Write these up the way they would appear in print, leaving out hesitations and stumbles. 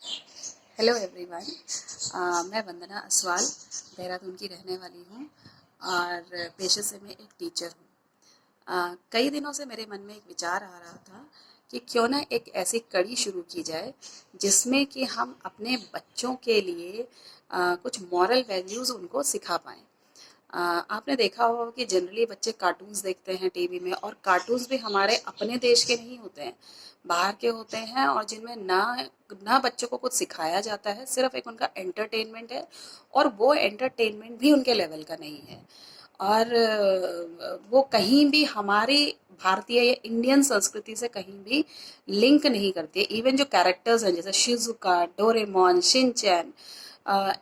Hello everyone. मैं वंदना असवाल देहरादून की रहने वाली हूँ और पेशे से मैं एक टीचर हूँ। कई दिनों से मेरे मन में एक विचार आ रहा था कि क्यों ना एक ऐसी कड़ी शुरू की जाए जिसमें कि हम अपने बच्चों के लिए कुछ मॉरल वैल्यूज़ उनको सिखा पाएँ। आपने देखा होगा कि जनरली बच्चे कार्टून्स देखते हैं टीवी में, और कार्टून्स भी हमारे अपने देश के नहीं होते हैं, बाहर के होते हैं, और जिनमें ना ना बच्चों को कुछ सिखाया जाता है, सिर्फ एक उनका एंटरटेनमेंट है, और वो एंटरटेनमेंट भी उनके लेवल का नहीं है। और वो कहीं भी हमारी भारतीय या इंडियन संस्कृति से कहीं भी लिंक नहीं करती है। इवन जो कैरेक्टर्स हैं जैसे शिजुका, डोरेमोन, शिनचैन,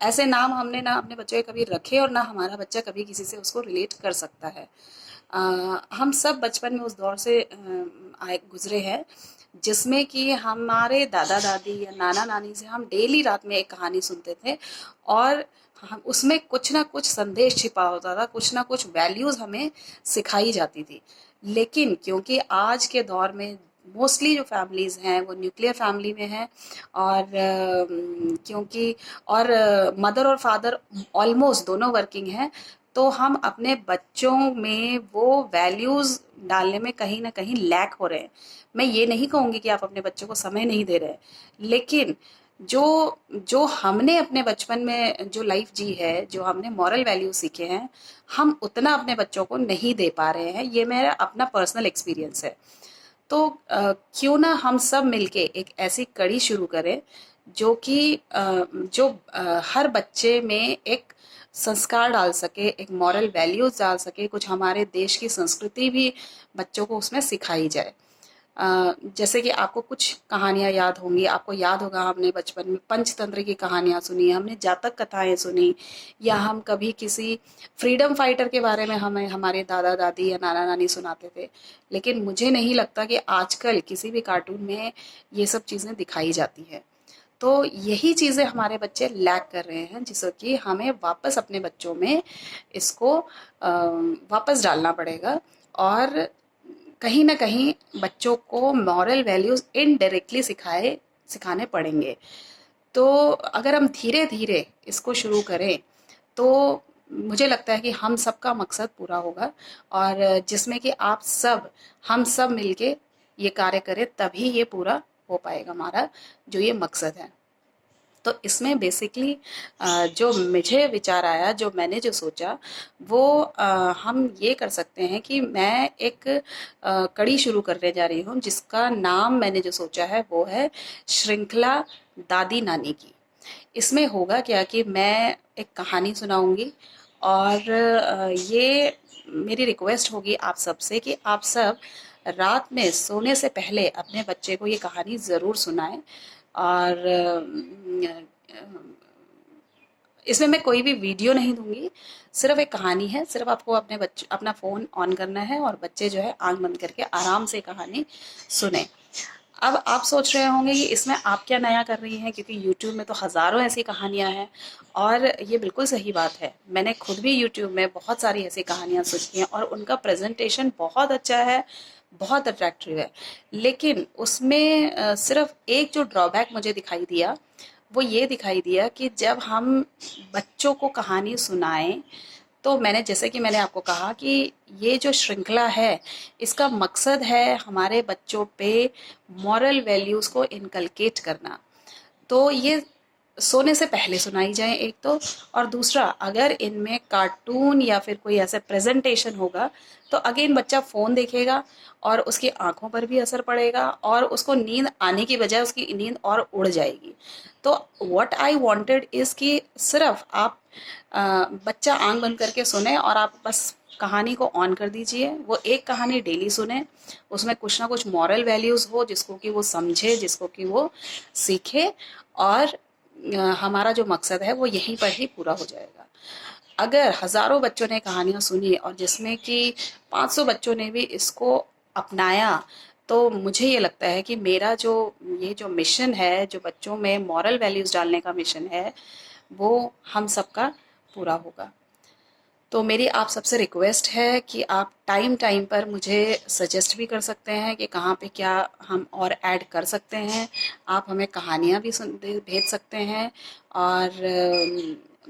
ऐसे नाम हमने ना अपने बच्चों के कभी रखे, और ना हमारा बच्चा कभी किसी से उसको रिलेट कर सकता है। हम सब बचपन में उस दौर से आए गुजरे हैं जिसमें कि हमारे दादा दादी या नाना नानी से हम डेली रात में एक कहानी सुनते थे, और हम उसमें कुछ ना कुछ संदेश छिपा होता था, कुछ ना कुछ वैल्यूज़ हमें सिखाई जाती थी। लेकिन क्योंकि आज के दौर में मोस्टली जो फैमिलीज़ हैं वो न्यूक्लियर फैमिली में हैं, और क्योंकि और मदर और फादर ऑलमोस्ट दोनों वर्किंग हैं, तो हम अपने बच्चों में वो वैल्यूज़ डालने में कहीं ना कहीं लैक हो रहे हैं। मैं ये नहीं कहूँगी कि आप अपने बच्चों को समय नहीं दे रहे, लेकिन जो जो हमने अपने बचपन में जो लाइफ जी है, जो हमने मॉरल वैल्यू सीखे हैं, हम उतना अपने बच्चों को नहीं दे पा रहे हैं। ये मेरा अपना पर्सनल एक्सपीरियंस है। तो क्यों ना हम सब मिलके एक ऐसी कड़ी शुरू करें जो कि हर बच्चे में एक संस्कार डाल सके, एक मॉरल वैल्यूज डाल सके, कुछ हमारे देश की संस्कृति भी बच्चों को उसमें सिखाई जाए। जैसे कि आपको कुछ कहानियाँ याद होंगी, आपको याद होगा हमने बचपन में पंचतंत्र की कहानियाँ सुनी, हमने जातक कथाएं सुनी, या हम कभी किसी फ्रीडम फाइटर के बारे में हमें हमारे दादा दादी या नाना नानी सुनाते थे। लेकिन मुझे नहीं लगता कि आजकल किसी भी कार्टून में ये सब चीज़ें दिखाई जाती हैं। तो यही चीज़ें हमारे बच्चे लैक कर रहे हैं, जिससे कि हमें वापस अपने बच्चों में इसको वापस डालना पड़ेगा, और कहीं ना कहीं बच्चों को मॉरल वैल्यूज इनडायरेक्टली सिखाने पड़ेंगे। तो अगर हम धीरे धीरे इसको शुरू करें तो मुझे लगता है कि हम सबका मकसद पूरा होगा, और जिसमें कि हम सब मिलके ये कार्य करें, तभी ये पूरा हो पाएगा हमारा जो ये मकसद है। तो इसमें बेसिकली जो मुझे विचार आया, जो मैंने जो सोचा, वो हम ये कर सकते हैं कि मैं एक कड़ी शुरू करने जा रही हूँ जिसका नाम मैंने जो सोचा है वो है श्रृंखला दादी नानी की। इसमें होगा क्या कि मैं एक कहानी सुनाऊंगी, और ये मेरी रिक्वेस्ट होगी आप सबसे कि आप सब रात में सोने से पहले अपने बच्चे को ये कहानी ज़रूर सुनाएं। और इसमें मैं कोई भी वीडियो नहीं दूंगी, सिर्फ एक कहानी है। सिर्फ आपको अपना फ़ोन ऑन करना है और बच्चे जो है आंख बंद करके आराम से कहानी सुने। अब आप सोच रहे होंगे कि इसमें आप क्या नया कर रही हैं, क्योंकि यूट्यूब में तो हज़ारों ऐसी कहानियाँ हैं, और ये बिल्कुल सही बात है। मैंने खुद भी यूट्यूब में बहुत सारी ऐसी कहानियाँ सुनी हैं, और उनका प्रेजेंटेशन बहुत अच्छा है, बहुत अट्रैक्टिव है। लेकिन उसमें सिर्फ एक जो ड्रॉबैक मुझे दिखाई दिया, वो ये दिखाई दिया कि जब हम बच्चों को कहानी सुनाएं, तो जैसे कि मैंने आपको कहा कि ये जो श्रृंखला है, इसका मकसद है हमारे बच्चों पे मॉरल वैल्यूज़ को इनकलकेट करना। तो ये सोने से पहले सुनाई जाए एक तो, और दूसरा अगर इनमें कार्टून या फिर कोई ऐसा प्रेजेंटेशन होगा तो अगेन बच्चा फ़ोन देखेगा, और उसकी आंखों पर भी असर पड़ेगा, और उसको नींद आने की बजाय उसकी नींद और उड़ जाएगी। तो व्हाट आई वांटेड इज़ कि सिर्फ आप बच्चा आंख बंद करके सुने, और आप बस कहानी को ऑन कर दीजिए, वो एक कहानी डेली सुने, उसमें कुछ ना कुछ मॉरल वैल्यूज़ हो जिसको कि वो समझे, जिसको कि वो सीखे, और हमारा जो मकसद है वो यहीं पर ही पूरा हो जाएगा। अगर हज़ारों बच्चों ने कहानियाँ सुनी और जिसमें कि 500 बच्चों ने भी इसको अपनाया, तो मुझे ये लगता है कि मेरा ये जो मिशन है, जो बच्चों में मॉरल वैल्यूज़ डालने का मिशन है, वो हम सबका पूरा होगा। तो मेरी आप सबसे रिक्वेस्ट है कि आप टाइम टाइम पर मुझे सजेस्ट भी कर सकते हैं कि कहाँ पे क्या हम और ऐड कर सकते हैं। आप हमें कहानियाँ भी भेज सकते हैं। और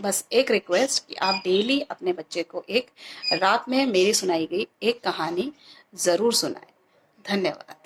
बस एक रिक्वेस्ट कि आप डेली अपने बच्चे को एक रात में मेरी सुनाई गई एक कहानी ज़रूर सुनाएं। धन्यवाद।